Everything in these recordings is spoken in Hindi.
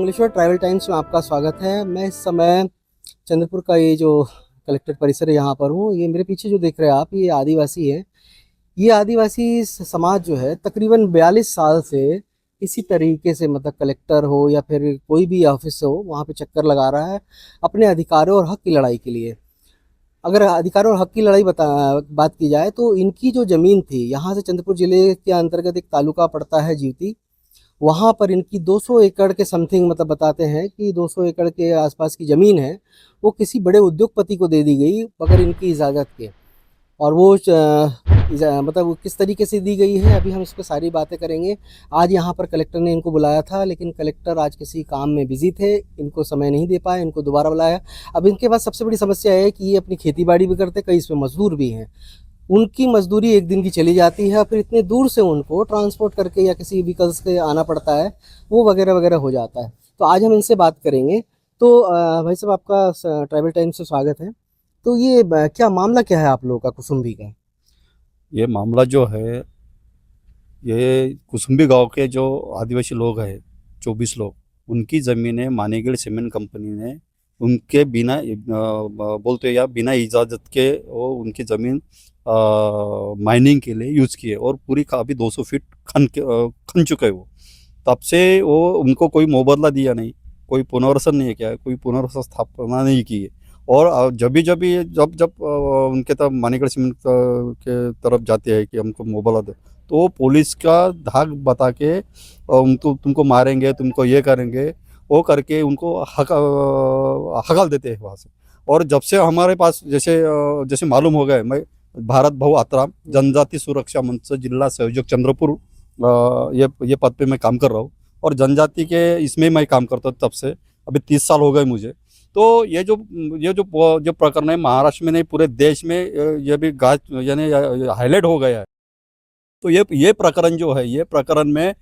मंगलेश्वर ट्रैवल टाइम्स में आपका स्वागत है। मैं इस समय चंद्रपुर का ये जो कलेक्ट्रेट परिसर है यहाँ पर हूँ। ये मेरे पीछे जो देख रहे हैं आप, ये आदिवासी है। ये आदिवासी समाज जो है तकरीबन 42 साल से इसी तरीके से, मतलब कलेक्टर हो या फिर कोई भी ऑफिस हो, वहाँ पे चक्कर लगा रहा है अपने अधिकारों और हक की लड़ाई के लिए। अगर अधिकारों और हक की लड़ाई बात की जाए तो इनकी जो ज़मीन थी, यहाँ से चंद्रपुर जिले के अंतर्गत एक तालुका पड़ता है जीवती, वहाँ पर इनकी 200 एकड़ के समथिंग, मतलब बताते हैं कि 200 एकड़ के आसपास की ज़मीन है, वो किसी बड़े उद्योगपति को दे दी गई बगैर इनकी इजाज़त के। और वो मतलब वो किस तरीके से दी गई है, अभी हम इस पर सारी बातें करेंगे। आज यहाँ पर कलेक्टर ने इनको बुलाया था, लेकिन कलेक्टर आज किसी काम में बिजी थे, इनको समय नहीं दे पाए, इनको दोबारा बुलाया। अब इनके पास सबसे बड़ी समस्या है कि ये अपनी खेती बाड़ी भी करते, कई इसमें मजदूर भी हैं। उनकी मजदूरी एक दिन की चली जाती है, फिर इतने दूर से उनको ट्रांसपोर्ट करके या किसी व्हीकल्स से आना पड़ता है, वो वगैरह वगैरह हो जाता है। तो आज हम इनसे बात करेंगे। तो भाई साहब, आपका ट्रैवल टाइम से स्वागत है। तो ये क्या मामला क्या है आप लोगों का कुसुम्भी का? ये मामला जो है, ये कुसुम्बी गांव के जो आदिवासी लोग हैं, 24 लोग, उनकी ज़मीनें मानेगढ़ सीमेंट कंपनी ने उनके बिना बोलते या बिना इजाज़त के वो उनकी ज़मीन माइनिंग के लिए यूज़ की है। और पूरी अभी 200 फीट खन चुके हैं वो। तब से वो उनको कोई मुआवजा दिया नहीं, कोई पुनर्वसन नहीं किया, कोई पुनर्वसन स्थापना नहीं की है। और जब जब उनके तब मानेगढ़ सीमेंट के तरफ जाते हैं कि हमको मुआवजा दे, तो वो पुलिस का धाक बता के तुमको मारेंगे, तुमको ये करेंगे, वो करके उनको हकल देते हैं वहाँ से। और जब से हमारे पास जैसे मालूम हो गया, मैं भारत भाऊ आतराम, जनजाति सुरक्षा मंच जिला संयोजक चंद्रपुर, ये पद पे मैं काम कर रहा हूँ। और जनजाति के इसमें मैं काम करता हूँ तब से, अभी 30 साल हो गए मुझे। तो ये जो प्रकरण है, महाराष्ट्र में नहीं पूरे देश में ये भी गाज यानी हाईलाइट हो गया है। तो ये प्रकरण जो है, ये प्रकरण में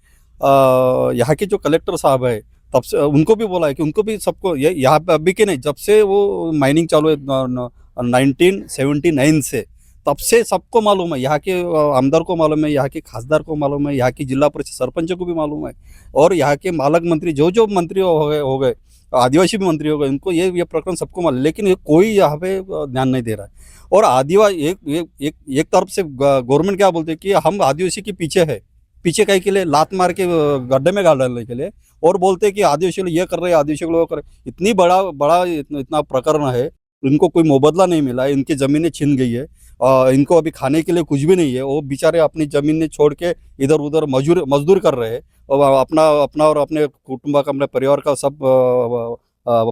यहाँ के जो कलेक्टर साहब है, तब से उनको भी बोला है कि उनको भी सबको ये यहाँ पे अभी के नहीं, जब से वो माइनिंग चालू है 1979 से, तब से सबको मालूम है, यहाँ के आमदार को मालूम है, यहाँ के खासदार को मालूम है, यहाँ की जिला परिषद सरपंच को भी मालूम है, और यहाँ के मालक मंत्री जो मंत्री हो गए, आदिवासी भी मंत्री हो गए, उनको ये प्रकरण सबको मालूम। लेकिन ये कोई यहाँ पे ध्यान नहीं दे रहा है। और आदिवासी एक तरफ से गवर्नमेंट क्या बोलते हैं कि हम आदिवासी के पीछे कहीं के लिए लात मार के गड्ढे में गाड़ डालने के लिए, और बोलते हैं कि आदिवासी लोग ये कर रहे हैं, आदिवासी लोग वो कर रहे हैं। इतनी बड़ा इतना प्रकरण है, इनको कोई मुआवजा नहीं मिला है, इनकी ज़मीनें छीन गई है, इनको अभी खाने के लिए कुछ भी नहीं है। वो बेचारे अपनी ज़मीनें छोड़ के इधर उधर मजदूर कर रहे हैं, और अपना और अपने कुटुंब का, अपने परिवार का सब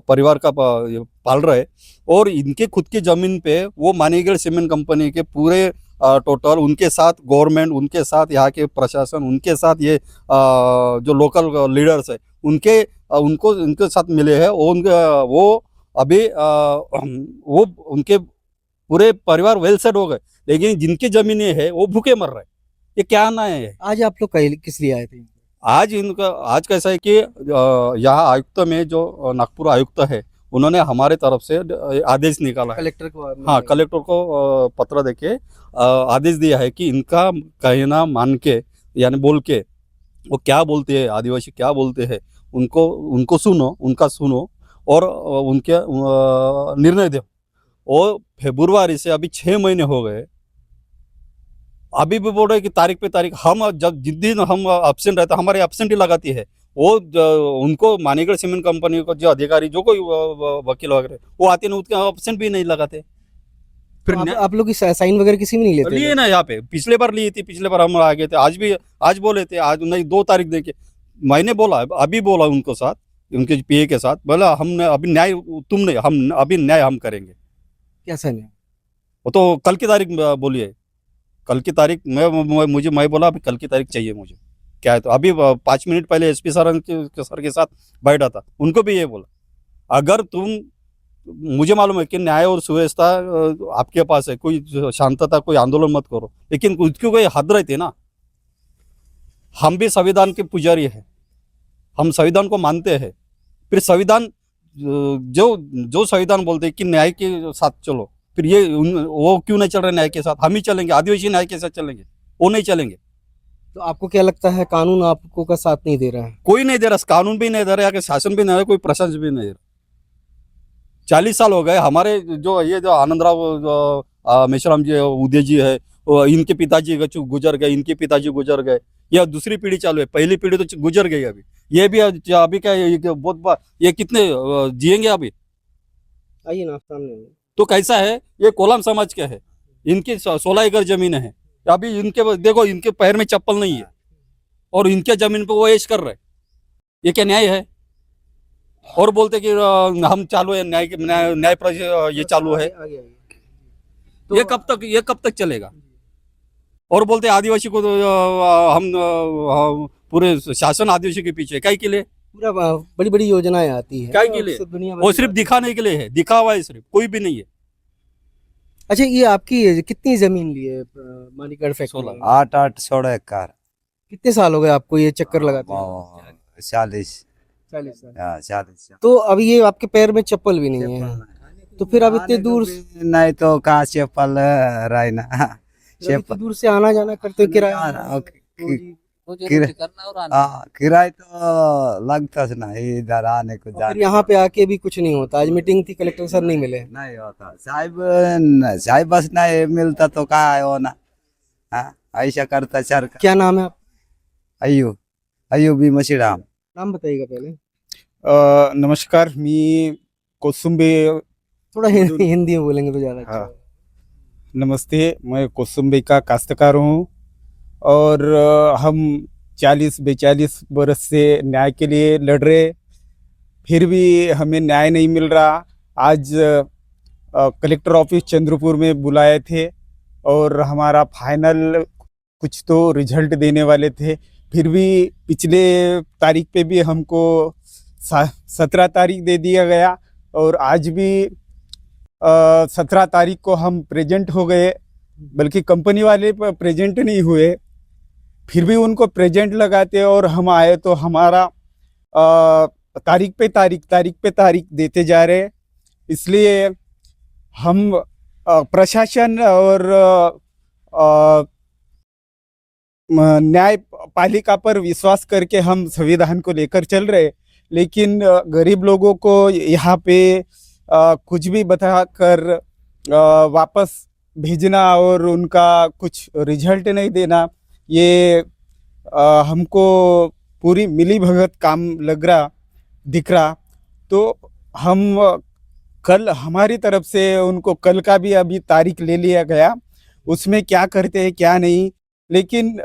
परिवार का पाल रहे हैं। और इनके खुद की ज़मीन पे वो मानेगढ़ सीमेंट कंपनी के पूरे टोटल, उनके साथ गवर्नमेंट, उनके साथ यहाँ के प्रशासन, उनके साथ ये जो लोकल लीडर्स है, उनके साथ मिले हैं। वो अभी वो उनके पूरे परिवार वेल सेट हो गए, लेकिन जिनकी ज़मीनें है वो भूखे मर रहे हैं। ये क्या ना है। आज आप लोग किस लिए आए थे? आज कैसा है कि यहाँ आयुक्त में जो नागपुर आयुक्त है, उन्होंने हमारे तरफ से आदेश निकाला है। कलेक्टर को? हाँ, कलेक्टर को पत्र देके आदेश दिया है कि इनका कहना मान के, यानी बोल के, वो क्या बोलते हैं, आदिवासी क्या बोलते हैं, उनको उनका सुनो, और उनके निर्णय दो। और फरवरी से अभी 6 महीने हो गए, अभी भी बोल रहे हैं कि तारीख पे तारीख। हम जब जिस दिन हम एब्सेंट रहते, हमारे एब्सेंट ही लगाती है वो। उनको मानेगढ़ सीमेंट कंपनी को जो अधिकारी, जो कोई वकील वगैरह वो आते हैं, उसके एब्सेंट भी नहीं लगाते। फिर आप लोग की साइन वगैरह किसी में नहीं लेते? लिए ना, यहाँ पे पिछले बार ली थी, पिछले बार हम आ गए थे। आज बोले थे, आज नहीं 2 तारीख देके मैंने बोला, अभी बोला उनको साथ, उनके पीए के साथ बोला, हमने अभी न्याय, तुमने हम अभी न्याय हम करेंगे। कैसा नहीं? वो तो कल की तारीख बोली है, कल की तारीख। मैं बोला अभी कल की तारीख चाहिए मुझे। क्या है, तो अभी 5 मिनट पहले एसपी सर के साथ बैठा था, उनको भी ये बोला, अगर मुझे मालूम है कि न्याय और सुव्यवस्था आपके पास है, कोई शांतता, कोई आंदोलन मत करो, लेकिन उसकी कोई हद रहती है ना। हम भी संविधान के पुजारी हैं, हम संविधान को मानते हैं। फिर संविधान जो संविधान बोलते हैं कि न्याय के साथ चलो, फिर वो क्यों नहीं चल रहे न्याय के साथ? हम ही चलेंगे, आदिवासी न्याय के साथ चलेंगे, वो नहीं चलेंगे। तो आपको क्या लगता है कानून आपको का साथ नहीं दे रहा है? कोई नहीं दे रहा, कानून भी नहीं दे रहा, यहाँ के शासन भी नहीं दे रहा, कोई प्रशासन भी नहीं दे रहा। 40 साल हो गए हमारे, जो ये जो आनंदराव मेश्राम जी उदय जी है, इनके पिताजी गुजर गए, इनके पिताजी गुजर गए, यह दूसरी पीढ़ी चालू है, पहली पीढ़ी तो गुजर गई अभी। ये भी अभी क्या है, ये कितने जिएंगे अभी? आइए ना आप सामने आइए। तो कैसा है, ये कोलम समाज के है, इनकी 16 एकड़ जमीन है, अभी इनके देखो, इनके पैर में चप्पल नहीं है और इनके जमीन पे वो ऐश कर रहे, ये क्या न्याय है? और बोलते कि हम चालू है ये चालू है, आगे आइए। ये कब तक चलेगा? और बोलते आदिवासी को हम पूरे शासन आदिवासी के पीछे, काय के लिए? पूरा बड़ी बड़ी योजनाएं आती है काय के लिए? दुनिया भर वो की सिर्फ बात- दिखाने के लिए है, दिखावा है सिर्फ, कोई भी नहीं है। अच्छा, ये आपकी कितनी जमीन ली है मानीगढ़ फैक्ट्री 16। में? 8-8 16 एकड़। कितने साल हो गए आपको ये चक्कर लगाते हैं? 40। 40 साल। हाँ, 40। तो अभी ये आपके पैर में चप्पल भी नहीं है, तो फिर आप इतने दूर नहीं तो कहाँ चप्पल रही ना। इतनी दूर से आना जाना करते हो किराया? किराया तो लगता है ना इधर आने को और फिर जाने। यहाँ पे आके भी कुछ नहीं होता। आज मीटिंग थी, कलेक्टर सर नहीं मिले। नहीं होता साहिब बस नहीं मिलता तो कहाँ हो ना। हाँ, ऐसा करता सरकार। क्या नाम है आप? अय्यूब भी मशीराम। नाम बताइएगा पहले। नमस्कार, मी कोसुंबे। थोड़ा हिंदी में बोलेंगे तो ज्यादा अच्छा हाँ। होगा। नमस्ते, मैं कोसुंबे का काश्तकार हूँ और हम 40-42 बरस से न्याय के लिए लड़ रहे, फिर भी हमें न्याय नहीं मिल रहा। आज कलेक्टर ऑफिस चंद्रपुर में बुलाए थे और हमारा फाइनल कुछ तो रिजल्ट देने वाले थे, फिर भी पिछले तारीख पे भी हमको 17 तारीख दे दिया गया और आज भी 17 तारीख को हम प्रेजेंट हो गए, बल्कि कंपनी वाले प्रेजेंट नहीं हुए, फिर भी उनको प्रेजेंट लगाते और हम आए तो हमारा तारीख पे तारीख देते जा रहे। इसलिए हम प्रशासन और न्यायपालिका पर विश्वास करके हम संविधान को लेकर चल रहे, लेकिन गरीब लोगों को यहाँ पे कुछ भी बताकर वापस भेजना और उनका कुछ रिजल्ट नहीं देना, ये हमको पूरी मिली भगत काम लग रहा दिख रहा। तो हम कल हमारी तरफ से उनको, कल का भी अभी तारीख ले लिया गया, उसमें क्या करते हैं क्या नहीं, लेकिन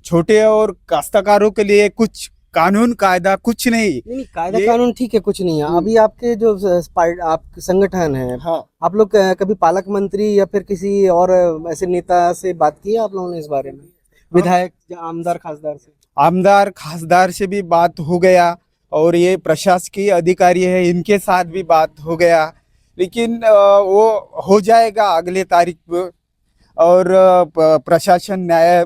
छोटे और काश्तकारों के लिए कुछ कानून कायदा कुछ नहीं। कायदा कानून ठीक है, कुछ नहीं है। अभी आपके जो आप संगठन है, हाँ, आप लोग कभी पालक मंत्री या फिर किसी और ऐसे नेता से बात की है आप लोगों ने इस बारे में? विधायक या आमदार खासदार से भी बात हो गया और ये प्रशासकीय अधिकारी है, इनके साथ भी बात हो गया, लेकिन वो हो जाएगा अगले तारीख पर। और प्रशासन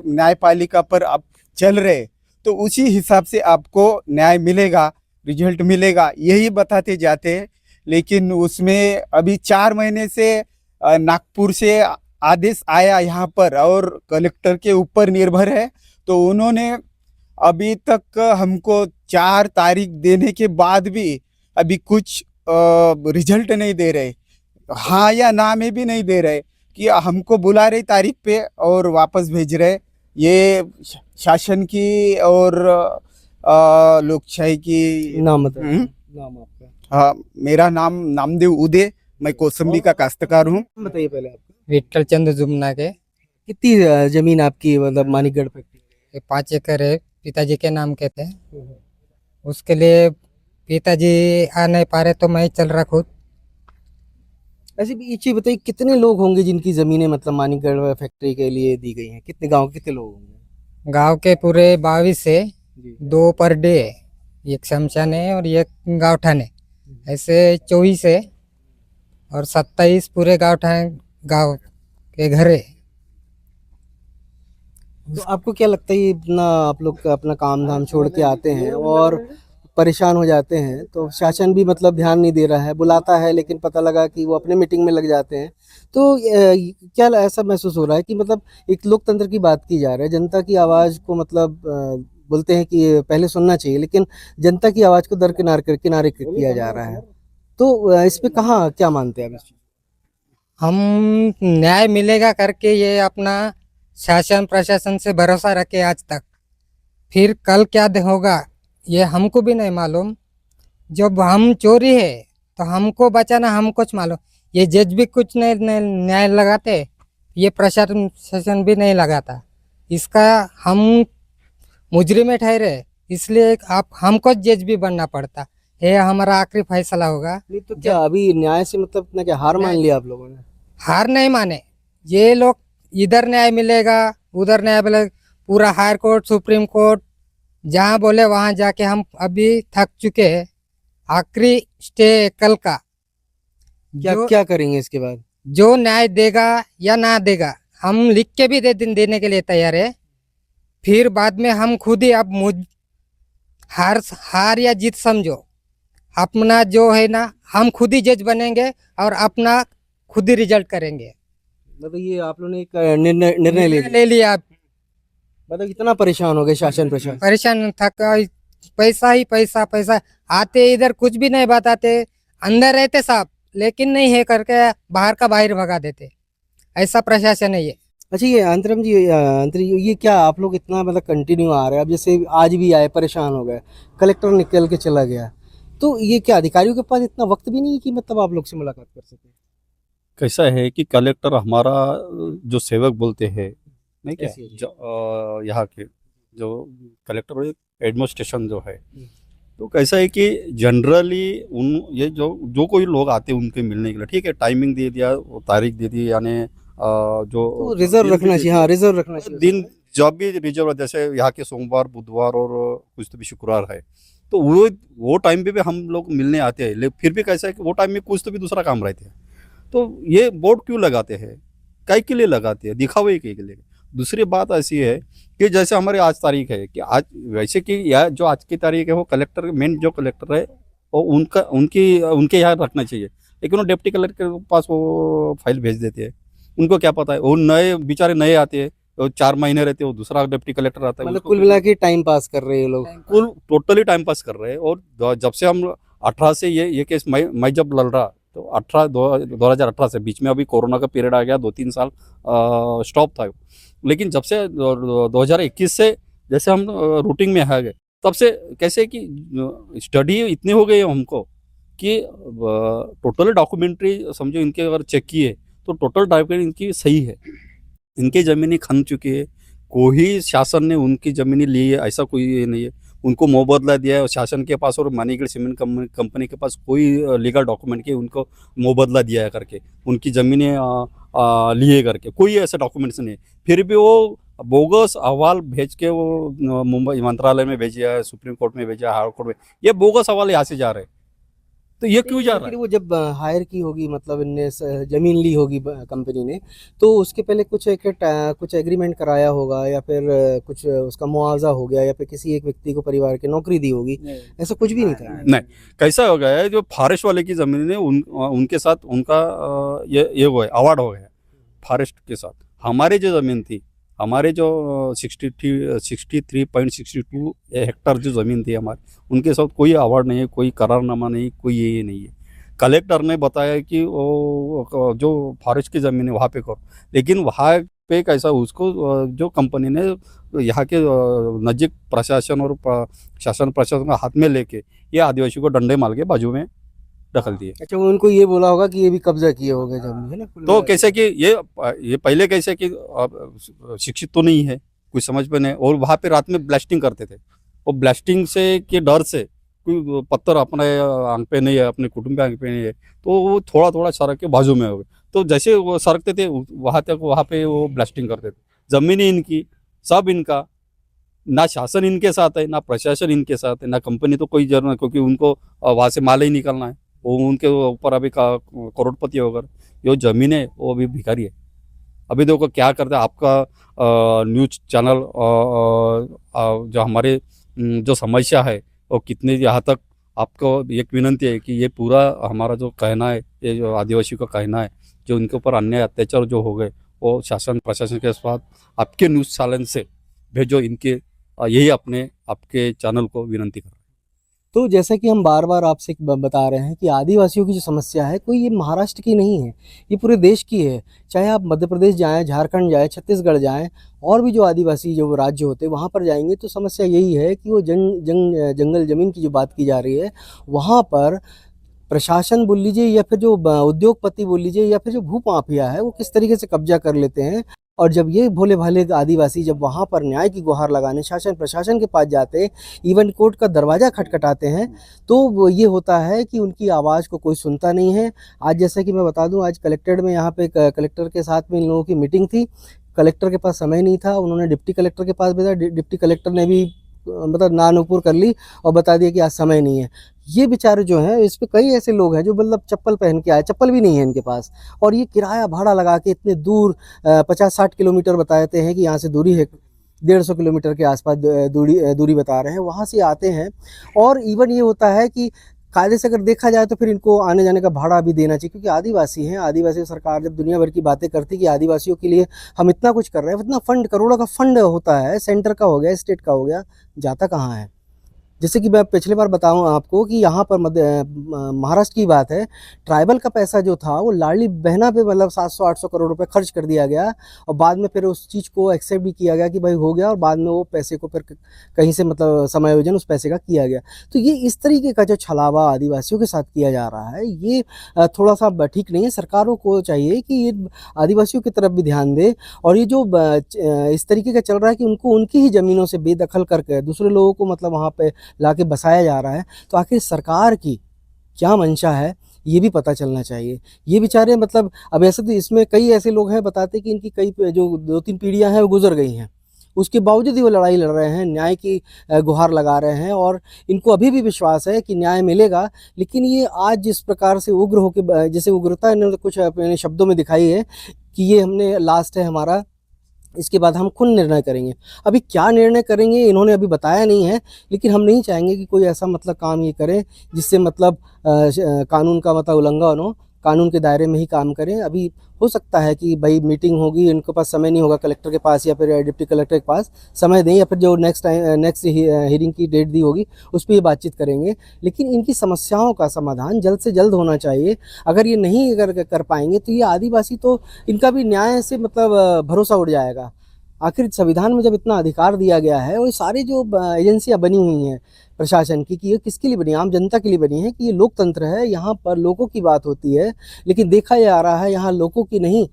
न्यायपालिका पर अब चल रहे, तो उसी हिसाब से आपको न्याय मिलेगा, रिजल्ट मिलेगा, यही बताते जाते हैं। लेकिन उसमें अभी 4 महीने से नागपुर से आदेश आया यहाँ पर और कलेक्टर के ऊपर निर्भर है, तो उन्होंने अभी तक हमको 4 तारीख देने के बाद भी अभी कुछ रिजल्ट नहीं दे रहे, हाँ या ना में भी नहीं दे रहे, कि हमको बुला रहे तारीख पे और वापस भेज रहे। ये शासन की और लोकशाही की। नाम बताइए। नाम आपका? हाँ, मेरा नाम नामदेव उदय, मैं कौसंबी का काश्तकार हूँ। नाम बताइए पहले आपका। विठल चंद जुमना के। कितनी जमीन आपकी, मतलब मानीगढ़ फैक्ट्री? ये 5 एकड़ है, पिताजी के नाम के थे। उसके लिए पिताजी आ नहीं पा रहे तो मैं ही चल रहा खुद। ऐसे भी एक चीज बताइए, कितने लोग होंगे जिनकी जमीनें मतलब मानीगढ़ फैक्ट्री के लिए दी गई हैं? कितने गांव, कितने लोग होंगे? गांव के पूरे 22 है, जी। 2 पर डे है, एक शमशान है और एक गाँवठान है, ऐसे 24 है और 27 पूरे गाँव के घर है। तो आपको क्या लगता है, ये इतना आप लोग अपना काम धाम छोड़ के आते हैं और परेशान हो जाते हैं, तो शासन भी मतलब ध्यान नहीं दे रहा है, बुलाता है लेकिन पता लगा कि वो अपने मीटिंग में लग जाते हैं। तो क्या ऐसा महसूस हो रहा है कि मतलब एक लोकतंत्र की बात की जा रही है, जनता की आवाज़ को मतलब बोलते हैं कि पहले सुनना चाहिए, लेकिन जनता की आवाज़ को दरकिनार कर किनारे किया जा रहा है। तो इस पे कहाँ क्या मानते हैं आप इस चीज़? हम न्याय मिलेगा करके ये अपना शासन प्रशासन से भरोसा रखे आज तक, फिर कल क्या होगा ये हमको भी नहीं मालूम। जब हम चोरी है तो हमको बचाना हमको च मालूम। ये जज भी कुछ नहीं न्याय लगाते, ये प्रशासन भी नहीं लगाता। इसका हम मुजरिम ठहरे, इसलिए आप हमको जज भी बनना पड़ता। ये हमारा आखिरी फैसला होगा। नहीं तो क्या अभी न्याय से मतलब इतना क्या हार मान लिया आप लोगों ने? हार नहीं माने, ये लोग इधर न्याय मिलेगा उधर न्याय मिलेगा, पूरा हाई कोर्ट सुप्रीम कोर्ट जहाँ बोले वहाँ जाके हम अभी थक चुके हैं। आखिरी स्टे कल का, क्या जो क्या करेंगे इसके बाद? जो न्याय देगा या ना देगा हम लिख के भी देने के लिए तैयार है। फिर बाद में हम खुद ही अब हार या जीत समझो, अपना जो है ना हम खुद ही जज बनेंगे और अपना खुद ही रिजल्ट करेंगे। मतलब ये आप लोगों ने एक निर्णय ले लिया। मतलब इतना परेशान हो गए शासन प्रशासन? परेशान थका, पैसा ही पैसा पैसा, आते इधर कुछ भी नहीं बताते, अंदर रहते साहब लेकिन नहीं है करके बाहर का बाहर भगा देते, ऐसा प्रशासन है ये। अच्छा ये अंतरम जी, ये क्या आप लोग इतना मतलब कंटिन्यू आ रहे हैं? अब जैसे आज भी आए, परेशान हो गए, कलेक्टर निकल के चला गया, तो ये क्या अधिकारियों के पास इतना वक्त भी नहीं है कि मतलब आप लोग से मुलाकात कर सके? कैसा है कि कलेक्टर हमारा जो सेवक बोलते हैं, नहीं क्या, ऐसे ही। यहाँ के जो कलेक्टर एडमिनिस्ट्रेशन जो है, तो कैसा है कि जनरली ये जो कोई लोग आते हैं उनके मिलने के लिए, ठीक है, टाइमिंग दे दिया, वो तारीख दे दी, यानी जो तो रिजर्व रखना चाहिए, हाँ रिजर्व रखना चाहिए। दिन जब भी रिजर्व, जैसे यहाँ के सोमवार बुधवार और कुछ तो भी शुक्रवार है, तो वो टाइम पे भी हम लोग मिलने आते हैं, लेकिन फिर भी कैसा है कि वो टाइम में कुछ तो भी दूसरा काम रहते हैं। तो ये बोर्ड क्यों लगाते हैं, काय के लिए लगाते हैं, दिखावे के लिए। दूसरी बात ऐसी है कि जैसे हमारी आज तारीख है कि आज, वैसे कि यह जो आज की तारीख है वो कलेक्टर, मेन जो कलेक्टर है वो उनके यहाँ रखना चाहिए, लेकिन वो डिप्टी कलेक्टर के पास वो फाइल भेज देते हैं। उनको क्या पता है, वो नए बेचारे नए आते हैं, वो 4 महीने रहते हैं, वो दूसरा डिप्टी कलेक्टर आता है। मतलब कुल मिला के टाइम पास कर रहे हैं ये लोग। कुल टोटली टाइम पास कर रहे हैं। और जब से हम 18 से ये केस मैं जब लड़ रहा, तो 2018 से, बीच में अभी कोरोना का पीरियड आ गया, 2-3 साल स्टॉप था, लेकिन जब से 2021 से जैसे हम रूटीन में आ गए, तब से कैसे कि स्टडी इतने हो गए हमको कि टोटल डॉक्यूमेंट्री समझो इनके अगर चेक किए तो टोटल डॉक्यूमेंट इनकी सही है। इनकी ज़मीनें खन चुकी है, कोई शासन ने उनकी ज़मीनें ली है ऐसा कोई नहीं है। उनको मुआवजा दिया है, और शासन के पास और मानीगढ़ सीमेंट कंपनी के पास कोई लीगल डॉक्यूमेंट के उनको मुआवजा दिया है करके, उनकी ज़मीनें लिए करके कोई ऐसा डॉक्यूमेंट्स नहीं है। फिर भी वो बोगस अहवाल भेज के वो मुंबई मंत्रालय में भेजा है, सुप्रीम कोर्ट में भेजा है, हाई कोर्ट में, ये बोगस अहवाल यहाँ से जा रहे हैं। तो ये क्यों जा रहा फिर है? वो जब हायर की होगी, मतलब इनने जमीन ली होगी कंपनी ने, तो उसके पहले कुछ एग्रीमेंट कराया होगा, या फिर कुछ उसका मुआवजा हो गया, या फिर किसी एक व्यक्ति को परिवार के नौकरी दी होगी, ऐसा कुछ भी नहीं था? नहीं, कैसा हो गया है, जो फॉरेस्ट वाले की ज़मीन है उनके साथ उनका ये वो है, अवार्ड हो गया फॉरेस्ट के साथ। हमारे जो ज़मीन थी, हमारे जो 63.62 हेक्टर जो ज़मीन थी हमारी, उनके साथ कोई अवार्ड नहीं है, कोई करारनामा नहीं, कोई ये नहीं है। कलेक्टर ने बताया कि वो जो फॉरेस्ट की ज़मीन है वहाँ पे करो, लेकिन वहाँ पे कैसा, उसको जो कंपनी ने यहाँ के नज़दीक प्रशासन और शासन प्रशासन का हाथ में लेके ये आदिवासी को डंडे मार के बाजू में दखल दिए। अच्छा, वो उनको ये बोला होगा कि ये भी कब्जा किए होंगे जमीन, है ना? तो कैसे कि ये पहले कैसे कि शिक्षित तो नहीं है, कुछ समझ में नहीं, और वहाँ पे रात में ब्लास्टिंग करते थे, और ब्लास्टिंग से के डर से कोई पत्थर अपने आंख पे नहीं है, अपने कुटुंब पे आंख पे नहीं है, तो वो थोड़ा थोड़ा सड़क के बाजू में हो गए। तो जैसे वो सड़कते थे वहाँ तक, वहाँ पे वो ब्लास्टिंग करते थे। ज़मीन इनकी, सब इनका, ना शासन इनके साथ है, ना प्रशासन इनके साथ है, ना कंपनी तो कोई जरूरत, क्योंकि उनको वहाँ से माल ही निकलना है। वो उनके ऊपर अभी करोड़पति होकर, जो ज़मीन है वो अभी भिखारी है। अभी देखो क्या करते हैं आपका न्यूज़ चैनल, जो हमारे जो समस्या है और कितने यहाँ तक आपको एक विनंती है कि ये पूरा हमारा जो कहना है, ये जो आदिवासी का कहना है, जो उनके ऊपर अन्याय अत्याचार जो हो गए वो शासन प्रशासन के साथ आपके न्यूज़ चैनल से भेजो इनके, यही अपने आपके चैनल को विनंती कर। तो जैसा कि हम बार बार आपसे बता रहे हैं कि आदिवासियों की जो समस्या है कोई ये महाराष्ट्र की नहीं है, ये पूरे देश की है। चाहे आप मध्य प्रदेश जाएं, झारखंड जाएं, छत्तीसगढ़ जाएं, और भी जो आदिवासी जो राज्य होते हैं वहाँ पर जाएंगे तो समस्या यही है कि वो जंगल ज़मीन की जो बात की जा रही है, वहाँ पर प्रशासन बोल लीजिए या फिर जो उद्योगपति बोल लीजिए या फिर जो भू माफिया है वो किस तरीके से कब्जा कर लेते हैं। और जब ये भोले भाले आदिवासी जब वहाँ पर न्याय की गुहार लगाने शासन प्रशासन के पास जाते हैं, इवन कोर्ट का दरवाज़ा खटखटाते हैं, तो वो ये होता है कि उनकी आवाज़ को कोई सुनता नहीं है। आज जैसे कि मैं बता दूं, आज कलेक्ट्रेट में यहाँ पे कलेक्टर के साथ में इन लोगों की मीटिंग थी। कलेक्टर के पास समय नहीं था, उन्होंने डिप्टी कलेक्टर के पास भेजा। डिप्टी कलेक्टर ने भी मतलब नानुपुर कर ली और बता दिया कि आज समय नहीं है। ये बेचारे जो हैं, इस पे कई ऐसे लोग हैं जो मतलब चप्पल पहन के आए, चप्पल भी नहीं है इनके पास, और ये किराया भाड़ा लगा के इतने दूर 50-60 किलोमीटर बताते हैं कि यहाँ से दूरी है, 150 किलोमीटर के आसपास दूरी बता रहे हैं, वहाँ से आते हैं। और इवन ये होता है कि कायदे से अगर देखा जाए तो फिर इनको आने जाने का भाड़ा भी देना चाहिए, क्योंकि आदिवासी हैं। आदिवासी सरकार जब दुनिया भर की बातें करती कि आदिवासियों के लिए हम इतना कुछ कर रहे हैं, इतना फंड, करोड़ों का फंड होता है, सेंटर का हो गया, स्टेट का हो गया, जाता कहाँ है? जैसे कि मैं पिछले बार बताऊं आपको कि यहाँ पर महाराष्ट्र की बात है, ट्राइबल का पैसा जो था वो लाडली बहना पे मतलब 700-800 करोड़ रुपए खर्च कर दिया गया, और बाद में फिर उस चीज़ को एक्सेप्ट भी किया गया कि भाई हो गया, और बाद में वो पैसे को फिर कहीं से मतलब समायोजन उस पैसे का किया गया। तो ये इस तरीके का जो छलावा आदिवासियों के साथ किया जा रहा है, ये थोड़ा सा ठीक नहीं है। सरकारों को चाहिए कि ये आदिवासियों की तरफ भी ध्यान दे, और ये जो इस तरीके का चल रहा है कि उनको उनकी ही ज़मीनों से बेदखल करके दूसरे लोगों को मतलब वहाँ पे लाके बसाया जा रहा है, तो आखिर सरकार की क्या मंशा है ये भी पता चलना चाहिए। ये बेचारे मतलब अब ऐसे तो इसमें कई ऐसे लोग हैं बताते कि इनकी कई जो 2-3 पीढ़ियां हैं वो गुजर गई हैं, उसके बावजूद ही वो लड़ाई लड़ रहे हैं, न्याय की गुहार लगा रहे हैं, और इनको अभी भी विश्वास है कि न्याय मिलेगा। लेकिन ये आज जिस प्रकार से उग्र होकर, जैसे उग्रता इन्होंने कुछ अपने शब्दों में दिखाई है कि ये हमने लास्ट है हमारा, इसके बाद हम खुद निर्णय करेंगे। अभी क्या निर्णय करेंगे इन्होंने अभी बताया नहीं है, लेकिन हम नहीं चाहेंगे कि कोई ऐसा मतलब काम ये करे जिससे मतलब कानून का मतलब उल्लंघन हो। कानून के दायरे में ही काम करें। अभी हो सकता है कि भाई मीटिंग होगी, इनके पास समय नहीं होगा कलेक्टर के पास या फिर डिप्टी कलेक्टर के पास समय दें, या फिर जो नेक्स्ट हियरिंग की डेट दी होगी उस पर ये बातचीत करेंगे। लेकिन इनकी समस्याओं का समाधान जल्द से जल्द होना चाहिए। अगर ये नहीं अगर कर पाएंगे तो ये आदिवासी तो इनका भी न्याय से मतलब भरोसा उड़ जाएगा। आखिर संविधान में जब इतना अधिकार दिया गया है, और सारी जो एजेंसियां बनी हुई हैं प्रशासन की, कि ये किसके लिए बनी, आम जनता के लिए बनी है, कि ये लोकतंत्र है, यहाँ पर लोगों की बात होती है। लेकिन देखा जा रहा है यहाँ लोगों की नहीं,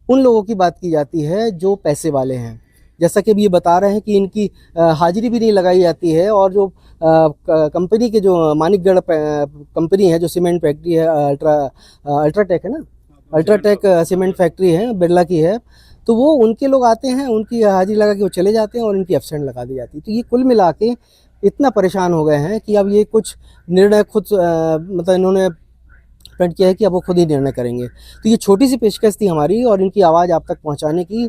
उन लोगों की बात की जाती है जो पैसे वाले हैं। जैसा कि अभी ये बता रहे हैं कि इनकी हाजिरी भी नहीं लगाई जाती है, और जो कंपनी के जो मानिकगढ़ कंपनी है, जो सीमेंट फैक्ट्री है, अल्ट्राटेक है ना, अल्ट्राटेक सीमेंट फैक्ट्री है, बिरला की है, तो वो उनके लोग आते हैं, उनकी हाजिरी लगा के वो चले जाते हैं और इनकी एब्सेंट लगा दी जाती है। तो ये कुल मिला के इतना परेशान हो गए हैं कि अब ये कुछ निर्णय खुद मतलब इन्होंने प्रिंट किया है कि अब वो खुद ही निर्णय करेंगे। तो ये छोटी सी पेशकश थी हमारी, और इनकी आवाज़ आप तक पहुंचाने की।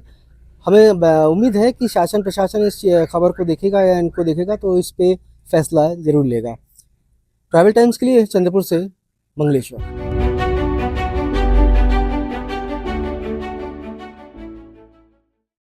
हमें उम्मीद है कि शासन प्रशासन इस खबर को देखेगा या इनको देखेगा तो इस पर फैसला ज़रूर लेगा। ट्रैवल टाइम्स के लिए चंद्रपुर से मंगलेश्वर।